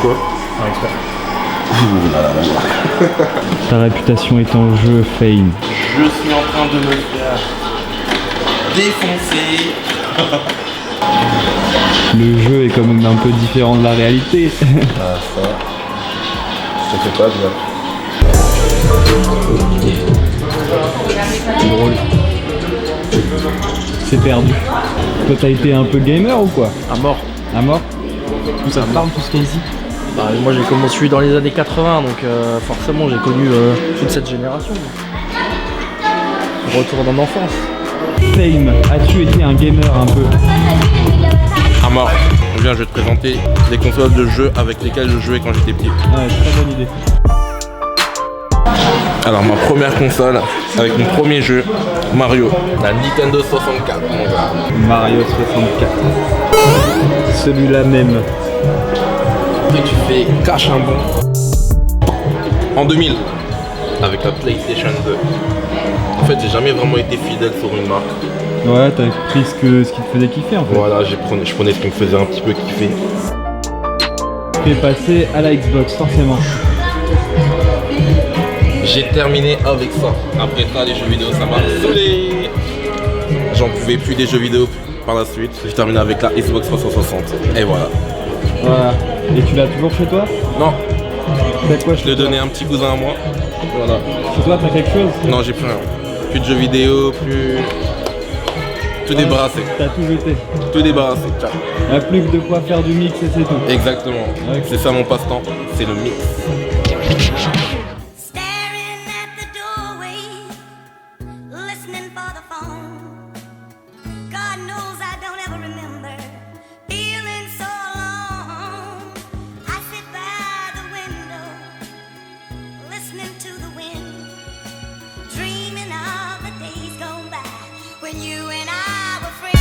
Quoi? Ta réputation est en jeu, Fame. Je suis en train de me faire défoncer. Le jeu est quand même un peu différent de la réalité. Ah ça, je te fais pas bien. Drôle. C'est perdu. Toi t'as été un peu gamer ou quoi? À mort. À mort? Tout ça parle, tout ce qu'il y a ici. Bah, moi j'ai commencé dans les années 80, donc forcément j'ai connu toute cette génération. Retour en enfance. Fame, as-tu été un gamer un peu? À mort. Eh bien, je vais te présenter des consoles de jeux avec lesquelles je jouais quand j'étais petit. Ouais, très bonne idée. Alors ma première console avec mon premier jeu, Mario, la Nintendo 64 mon gars. Mario 64. Celui-là même. Et tu fais cache un bond. En 2000, avec la PlayStation 2. En fait, j'ai jamais vraiment été fidèle sur une marque. Ouais, t'as pris ce qui te faisait kiffer en fait. Voilà, je prenais ce qui me faisait un petit peu kiffer. Tu es passé à la Xbox, forcément. J'ai terminé avec ça. Après ça, les jeux vidéo, ça m'a saoulé. J'en pouvais plus des jeux vidéo par la suite. J'ai terminé avec la Xbox 360. Et voilà. Voilà. Et tu l'as toujours chez toi? Non, T'as quoi je l'ai donné à un petit cousin à moi. Voilà. Chez toi, t'as quelque chose? Non, j'ai plus rien. Plus de jeux vidéo, plus... Tout débarrassé. T'as tout jeté. Tout débarrassé. Ciao. Il n'y a plus que de quoi faire du mix et c'est tout. Exactement. Ok. C'est ça mon passe-temps. C'est le mix. Staring at the doorway, listening for the phone. God knows I don't ever remember feeling so alone. I sit by the window, listening to the wind, dreaming of the days gone by when you and I were friends.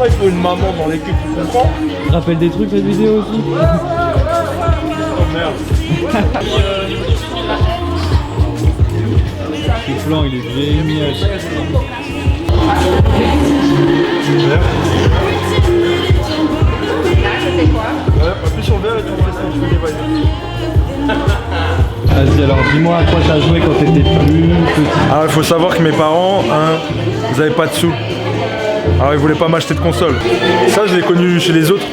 Il faut une maman dans l'équipe, tu comprends? Tu te rappelles des trucs cette vidéo aussi? Oh merde. Le plan il est génial. Ouais, appuie sur le verre et tu fais ça, tu fais des vagues. Vas-y alors dis-moi à quoi t'as joué quand t'étais plus petit. Alors il faut savoir que mes parents, ils avaient pas de sous. Alors ils voulaient pas m'acheter de console. Ça je l'ai connu chez les autres,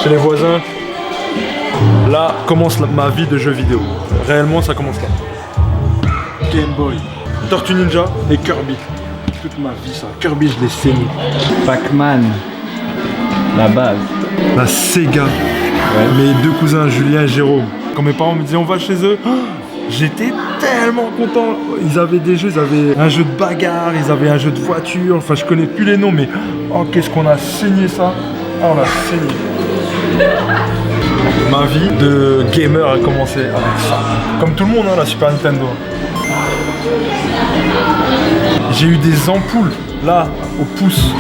chez les voisins. Là commence ma vie de jeu vidéo. Réellement ça commence là. Game Boy, Tortue Ninja et Kirby. Toute ma vie ça. Kirby je l'ai saigné. Pac-Man. La base. La Sega. Mes deux cousins Julien et Jérôme. Quand mes parents me disaient on va chez eux, j'étais tellement content. Ils avaient des jeux, ils avaient un jeu de bagarre, ils avaient un jeu de voiture. Enfin je connais plus les noms mais oh qu'est-ce qu'on a saigné ça. Ah on a saigné. Ma vie de gamer a commencé avec ça. Comme tout le monde, hein, la Super Nintendo. J'ai eu des ampoules, là, au pouce,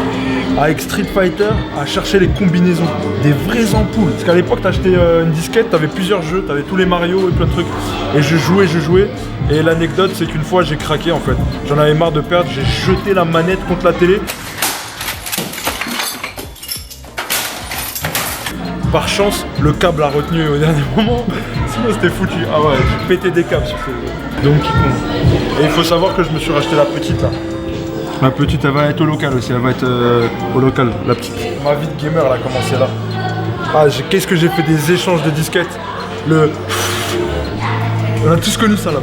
avec Street Fighter, à chercher les combinaisons. Des vraies ampoules. Parce qu'à l'époque, t'achetais une disquette, t'avais plusieurs jeux, t'avais tous les Mario et plein de trucs. Et je jouais. Et l'anecdote, c'est qu'une fois, j'ai craqué en fait. J'en avais marre de perdre, j'ai jeté la manette contre la télé. Par chance, le câble a retenu au dernier moment, sinon c'était foutu. Ah ouais, j'ai pété des câbles sur ce Donkey Kong. Et il faut savoir que je me suis racheté la petite là. La petite, elle va être au local aussi, elle va être au local, la petite. Ma vie de gamer, elle a commencé là. Ah, qu'est-ce que j'ai fait des échanges de disquettes. On a tous connu ça là.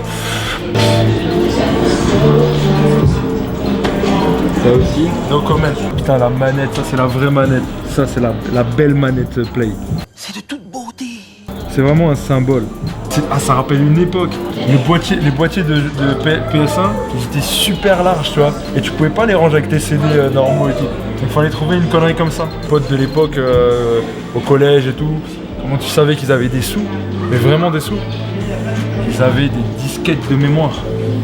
Ça aussi. No comment. Putain, la manette, ça c'est la vraie manette. Ça c'est la belle manette Play. C'est de toute beauté. C'est vraiment un symbole. Ça rappelle une époque. Les boîtiers de PS1, ils étaient super larges, tu vois. Et tu pouvais pas les ranger avec tes CD normaux et tout. Donc il fallait trouver une connerie comme ça. Potes de l'époque, au collège et tout. Comment tu savais qu'ils avaient des sous? Mais vraiment des sous. Ils avaient des disquettes de mémoire.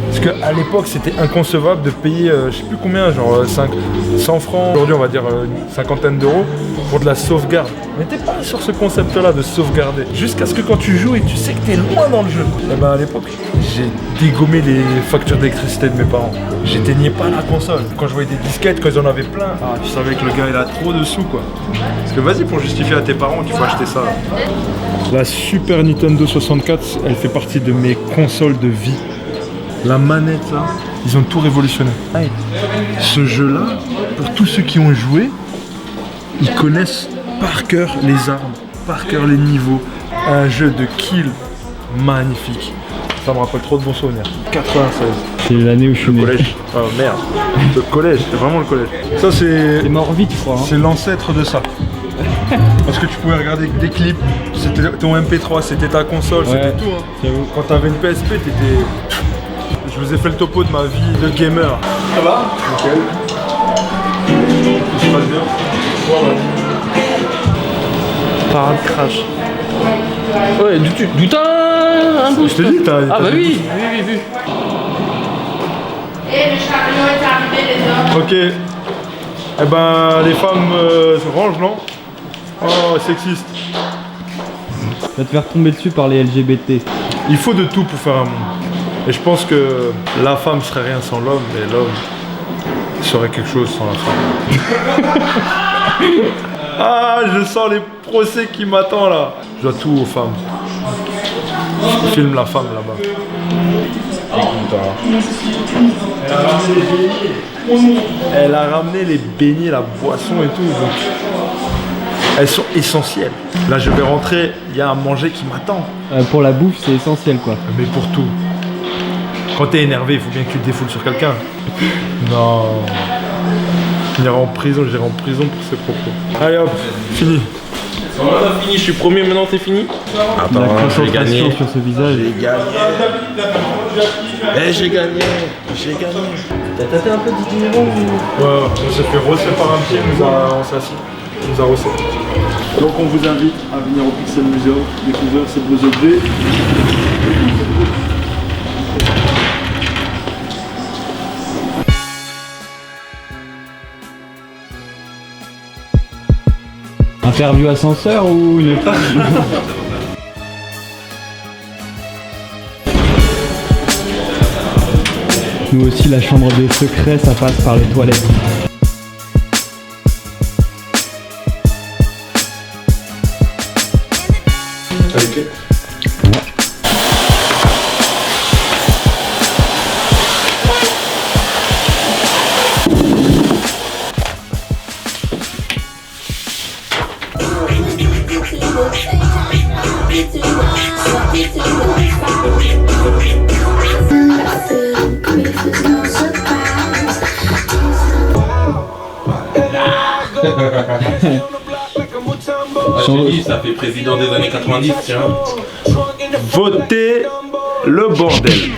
Parce qu'à l'époque, c'était inconcevable de payer, je sais plus combien, genre 100 francs. Aujourd'hui, on va dire une cinquantaine d'euros pour de la sauvegarde. Mais t'es pas sur ce concept-là de sauvegarder. Jusqu'à ce que quand tu joues et que tu sais que t'es loin dans le jeu. Et ben à l'époque, j'ai dégommé les factures d'électricité de mes parents. J'éteignais pas la console. Quand je voyais des disquettes, quand ils en avaient plein, tu savais que le gars il a trop de sous quoi. Parce que vas-y, pour justifier à tes parents, tu faut acheter ça. La Super Nintendo 64, elle fait partie de mes consoles de vie. La manette là, ils ont tout révolutionné. Ce jeu-là, pour tous ceux qui ont joué, ils connaissent par cœur les armes, par cœur les niveaux. Un jeu de kill magnifique. Ça me rappelle trop de bons souvenirs. 96. C'est l'année où je suis né. Collège. Oh merde. Le collège, c'est vraiment le collège. Ça c'est. T'es mort vite, je crois. Hein. C'est l'ancêtre de ça. Parce que tu pouvais regarder des clips, c'était ton MP3, c'était ta console, c'était tout. Hein. Quand t'avais une PSP, t'étais. Je vous ai fait le topo de ma vie de gamer. Ça va? Nickel. Tout se passe bien? Ouais. Parade crash. Ouais, du temps un boost. Je t'ai dit, t'as. Ah bah oui, vu. Et le chariot est arrivé, les hommes. Ok. Eh ben, les femmes se rangent, non? Oh, sexiste. Tu vas te faire tomber dessus par les LGBT. Il faut de tout pour faire un monde. Et je pense que la femme serait rien sans l'homme, et l'homme serait quelque chose sans la femme. Ah, je sens les procès qui m'attendent là. Je dois tout aux femmes. Je filme la femme là-bas. Elle a ramené les beignets, la boisson et tout. Donc elles sont essentielles. Là, je vais rentrer, il y a à manger qui m'attend. Pour la bouffe, c'est essentiel quoi. Mais pour tout. Quand t'es énervé, il faut bien que tu te défoules sur quelqu'un. Non. J'irai en prison pour ses propos. Allez hop, fini. On a fini, je suis premier, maintenant c'est fini. La Attends, j'ai gagné. concentration sur ce visage. J'ai gagné. T'as tâté un peu Didier Néron ou... Ouais, on s'est fait rosser par un pied, on s'est assis. Il nous a rossé. Donc on vous invite à venir au Pixel Museum, découvrir ces beaux objets. Interview ascenseur ou une femme? Nous aussi, la chambre des secrets, ça passe par les toilettes. Ok. Ça fait président des années 90, tiens. Votez le bordel.